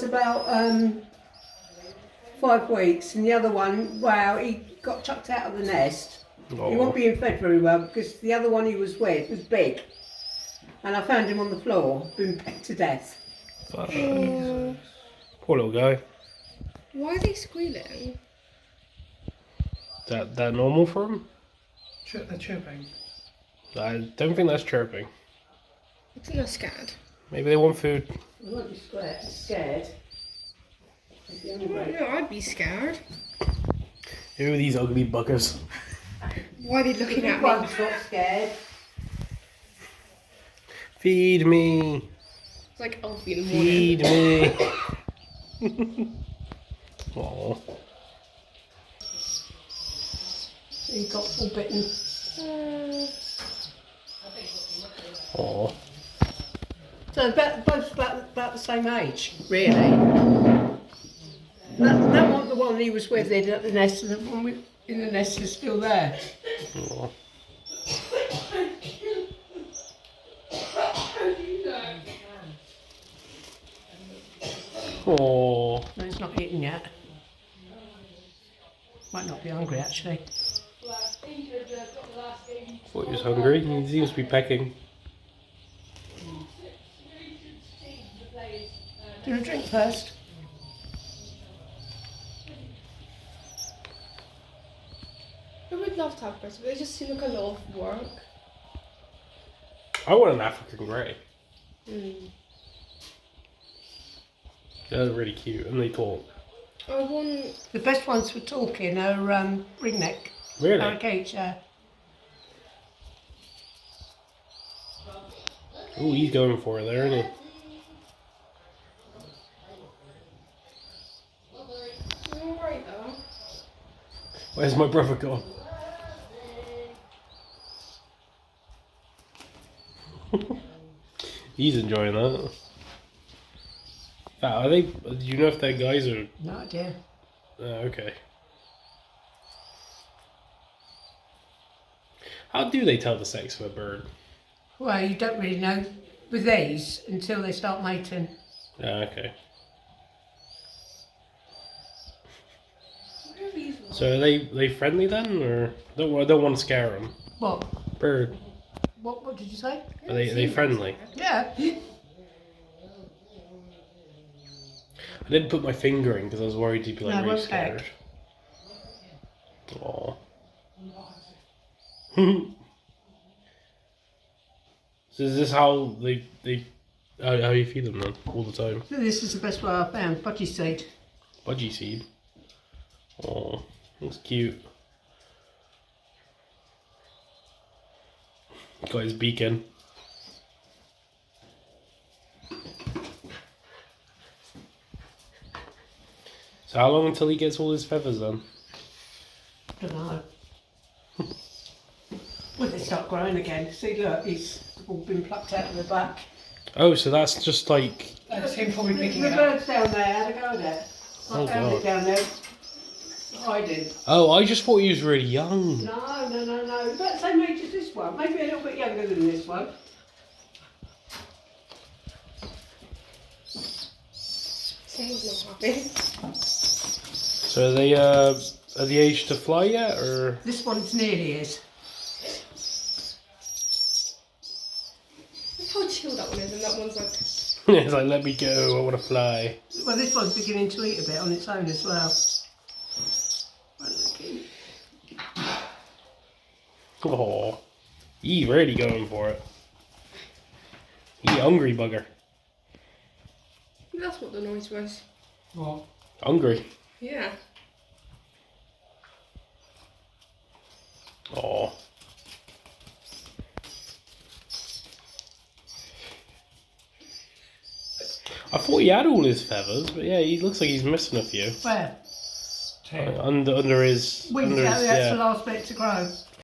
about 5 weeks, and the other one, wow, he got chucked out of the nest. Oh. He wasn't being fed very well because the other one he was with was big, and I found him on the floor, been pecked to death. Poor little guy. Why are they squealing? That normal for him? They're chirping. I don't think that's chirping. I think they're scared. Maybe they want food. They won't be scared. No, I'd be scared. Who are these ugly buggers? Why are they looking at me? One's not scared. Feed me. It's like Alfie in the morning. Feed me. Oh. He got full bitten. Oh. So both about the same age, really. That one, the one he was with in at the nest, and the one in the nest is still there. Oh. Oh. No, he's not eaten yet. Might not be hungry actually. Thought he was hungry. He seems to be pecking. Do you want a drink first? I would love to have birds, but they just seem like a lot of work. I want an African grey. They're really cute and they talk. I want... The best ones for talking are ringneck. Really? Parakeets, yeah. Oh, he's going for it there, isn't he? I'm alright though. Where's my brother gone? He's enjoying that. Are they? Do you know if they're guys or? No idea. Okay. How do they tell the sex of a bird? Well, you don't really know with these until they start mating. Okay. So are they friendly then, or I don't want to scare them? What? Bird. What did you say? Are they friendly? Yeah. I didn't put my finger in because I was worried he'd be like No, really won't scared. peck. Aww. So is this how how you feed them then all the time? So this is the best way I found. Budgie seed. Budgie seed. Oh, that's cute. Got his beak in. So how long until he gets all his feathers then? Don't know. When they start growing again. See, look, he's all been plucked out of the back. Oh, so that's just like... That's him probably picking The it up. bird's down there. Had a go at it. I Oh, found God. it down there. Hiding. Oh, I just thought he was really young. No. About the same age as this one. Maybe a little bit younger than this one. So he's not happy. So are they at the age to fly yet, or? This one's nearly is. Look how chill that one is, and that one's like... It's like, let me go, I want to fly. Well, this one's beginning to eat a bit on its own as well. Oh, he's really going for it. He hungry bugger. That's what the noise was. What? Hungry. Yeah. Oh. I thought he had all his feathers, but yeah, he looks like he's missing a few. Where? Tail. Under his Wings under out, his, that's yeah. the last bit to grow.